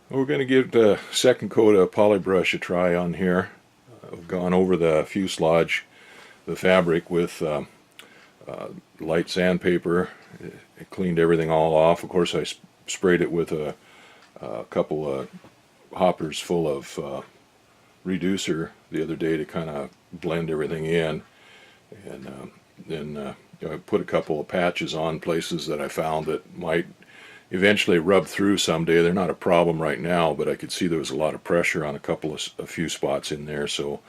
We're going to give the second coat of polybrush a try on here. I've gone over the fuselage, the fabric, with light sandpaper. It cleaned everything all off. Of course, I sprayed it with a couple of hoppers full of reducer the other day to kind of blend everything in. And then I put a couple of patches on places that I found that might eventually rub through someday. They're not a problem right now, but I could see there was a lot of pressure on a few spots in there, so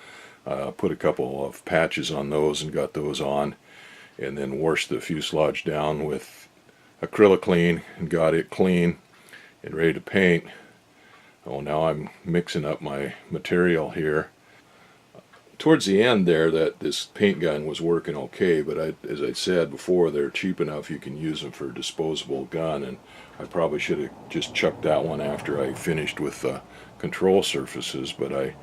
put a couple of patches on those and got those on, and then washed the fuselage down with acryliclean and got it clean and ready to paint. Oh, now I'm mixing up my material here. Towards the end there, this paint gun was working okay, but as I said before, they're cheap enough you can use them for a disposable gun, and I probably should have just chucked that one after I finished with the control surfaces, but I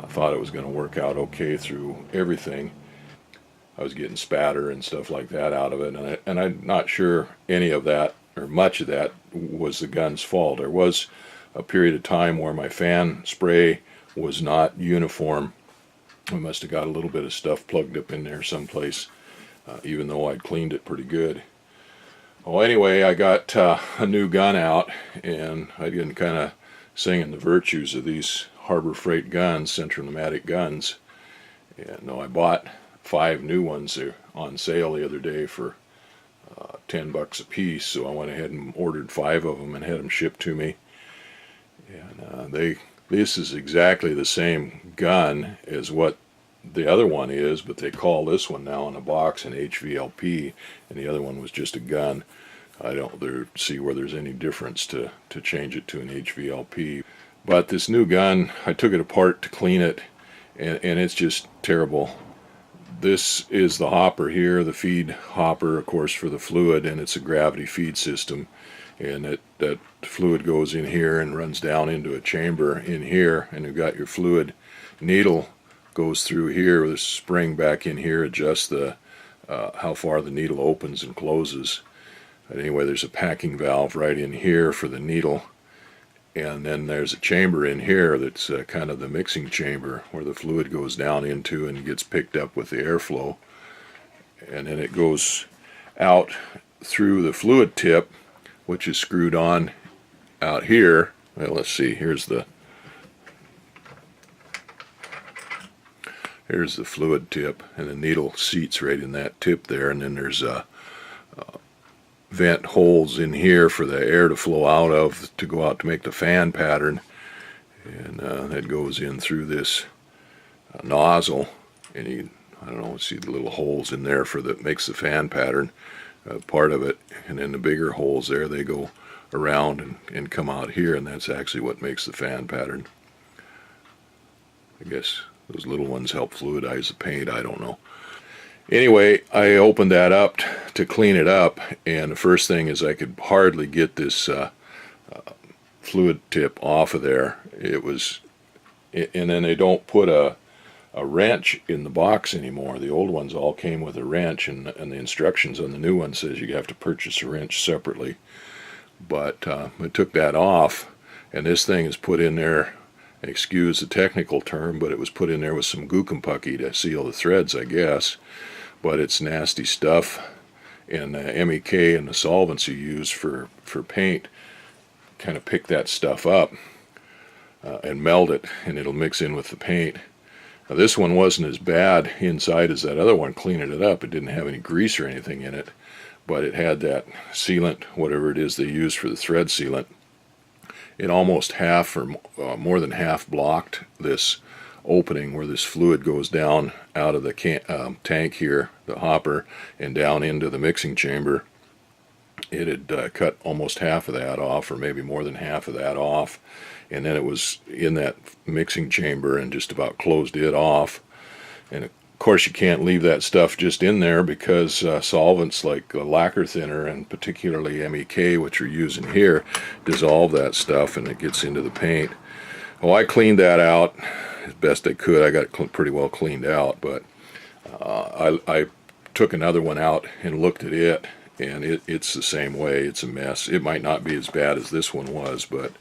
thought it was going to work out okay through everything. I was getting spatter and stuff like that out of it, and I'm not sure any of that, or much of that, was the gun's fault. There was a period of time where my fan spray was not uniform. I must have got a little bit of stuff plugged up in there someplace, even though I'd cleaned it pretty good. Well, anyway, I got a new gun out, and I'd been kind of singing the virtues of these Harbor Freight guns, Central Pneumatic guns. And I bought 5 new ones on sale the other day for $10 a piece, so I went ahead and ordered 5 of them and had them shipped to me. And this is exactly the same gun as what the other one is, but they call this one now in a box an HVLP, and the other one was just a gun. I don't see where there's any difference to change it to an HVLP. But this new gun, I took it apart to clean it, and it's just terrible. This is the hopper here, the feed hopper, of course, for the fluid, and it's a gravity feed system. And that fluid goes in here and runs down into a chamber in here, and you've got your fluid needle goes through here with a spring back in here, adjusts the how far the needle opens and closes. But anyway, there's a packing valve right in here for the needle, and then there's a chamber in here that's kind of the mixing chamber where the fluid goes down into and gets picked up with the airflow, and then it goes out through the fluid tip, which is screwed on out here. Well, let's see, here's the fluid tip, and the needle seats right in that tip there, and then there's vent holes in here for the air to flow out of to go out to make the fan pattern, and that goes in through this nozzle, and I don't know, see the little holes in there for that makes the fan pattern. Part of it, and then the bigger holes there, they go around and come out here, and that's actually what makes the fan pattern. I guess those little ones help fluidize the paint, I don't know. Anyway, I opened that up to clean it up, and the first thing is I could hardly get this fluid tip off of there. And then they don't put a wrench in the box anymore. The old ones all came with a wrench, and the instructions on the new one says you have to purchase a wrench separately. But I took that off, and this thing is put in there, excuse the technical term, but it was put in there with some gookumpucky to seal the threads, I guess. But it's nasty stuff, and the MEK and the solvents you use for paint kind of pick that stuff up and meld it, and it'll mix in with the paint. Now, this one wasn't as bad inside as that other one, cleaning it up. It didn't have any grease or anything in it, but it had that sealant, whatever it is they use for the thread sealant. It almost half or more than half blocked this opening where this fluid goes down out of the tank here, the hopper, and down into the mixing chamber. It had cut almost half of that off, or maybe more than half of that off, and then it was in that mixing chamber and just about closed it off. And of course you can't leave that stuff just in there, because solvents like lacquer thinner, and particularly MEK, which you're using here, dissolve that stuff and it gets into the paint. Oh, I cleaned that out as best I could. I got it pretty well cleaned out, but I took another one out and looked at it, and it's the same way. It's a mess. It might not be as bad as this one was, but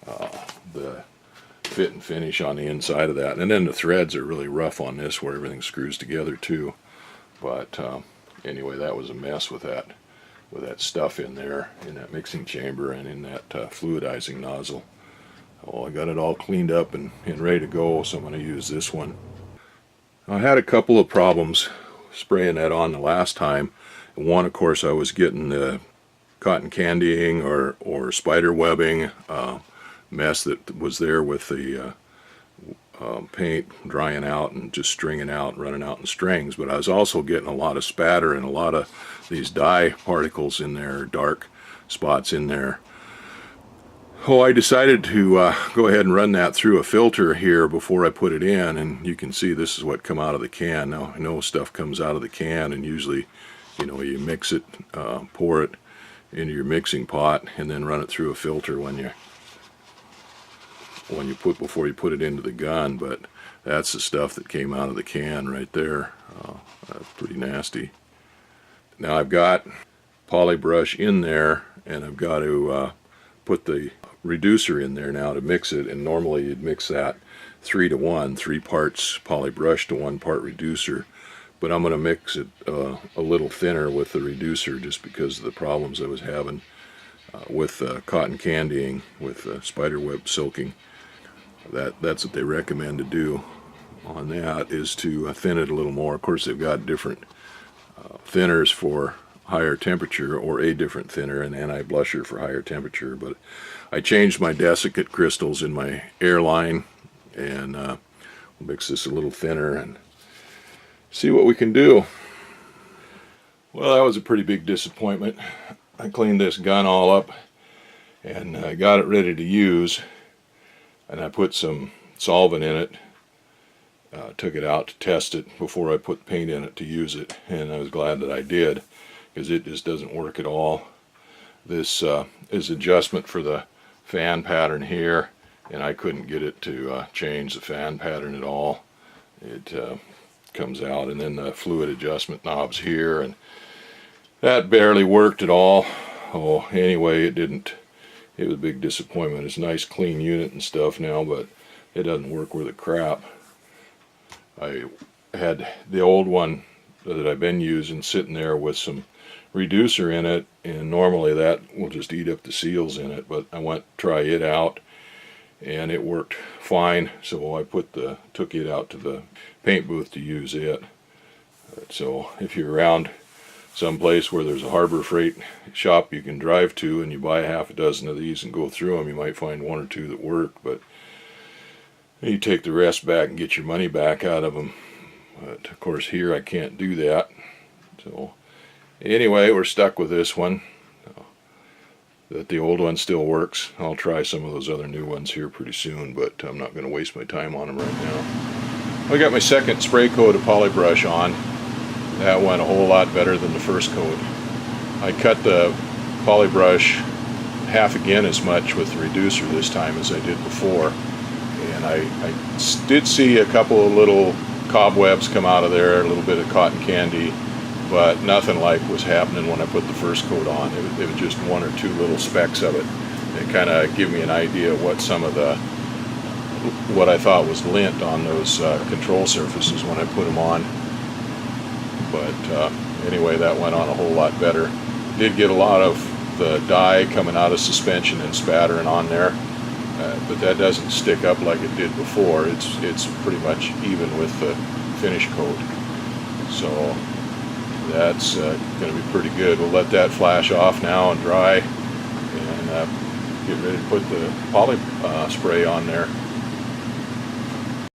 the fit and finish on the inside of that. And then the threads are really rough on this where everything screws together too. But anyway, that was a mess with that stuff in there, in that mixing chamber and in that fluidizing nozzle. Well, I got it all cleaned up and ready to go, so I'm going to use this one. I had a couple of problems spraying that on the last time. One, of course, I was getting the cotton candying or spider webbing mess that was there with the paint drying out and just stringing out and running out in strings. But I was also getting a lot of spatter and a lot of these dye particles in there, dark spots in there. Oh, I decided to go ahead and run that through a filter here before I put it in, and you can see this is what come out of the can. Now, I know stuff comes out of the can, and usually, you know, you mix it, pour it into your mixing pot, and then run it through a filter before you put it into the gun. But that's the stuff that came out of the can right there. That's pretty nasty. Now I've got poly brush in there, and I've got to put the reducer in there now to mix it. And normally you'd mix that 3 to 1, 3 parts poly brush to 1 part reducer. But I'm going to mix it a little thinner with the reducer just because of the problems I was having with cotton candying, with spiderweb silking. That's what they recommend to do on that, is to thin it a little more. Of course, they've got different thinners for higher temperature, or a different thinner, an anti-blusher for higher temperature. But I changed my desiccate crystals in my air line, and we'll mix this a little thinner and see what we can do. Well, that was a pretty big disappointment. I cleaned this gun all up and got it ready to use, and I put some solvent in it, took it out to test it before I put paint in it to use it, and I was glad that I did, because it just doesn't work at all. This is adjustment for the fan pattern here, and I couldn't get it to change the fan pattern at all. It comes out, and then the fluid adjustment knobs here, and that barely worked at all. Oh, anyway, it didn't. It was a big disappointment. It's a nice clean unit and stuff now, but it doesn't work worth a crap. I had the old one that I've been using sitting there with some reducer in it, and normally that will just eat up the seals in it, but I went to try it out and it worked fine, so I took it out to the paint booth to use it. So if you're around someplace where there's a Harbor Freight shop you can drive to and you buy a half a dozen of these and go through them, you might find 1 or 2 that work, but you take the rest back and get your money back out of them. But of course here I can't do that. So anyway, we're stuck with this one. That the old one still works. I'll try some of those other new ones here pretty soon, but I'm not going to waste my time on them right now. I got my second spray coat of polybrush on. That went a whole lot better than the first coat. I cut the polybrush half again as much with the reducer this time as I did before, and I did see a couple of little cobwebs come out of there, a little bit of cotton candy, but nothing like was happening when I put the first coat on. It was just 1 or 2 little specks of it. It kind of gave me an idea of what what I thought was lint on those control surfaces when I put them on. But anyway, that went on a whole lot better. Did get a lot of the dye coming out of suspension and spattering on there, but that doesn't stick up like it did before. It's pretty much even with the finish coat. So that's going to be pretty good. We'll let that flash off now and dry, and get ready to put the poly spray on there.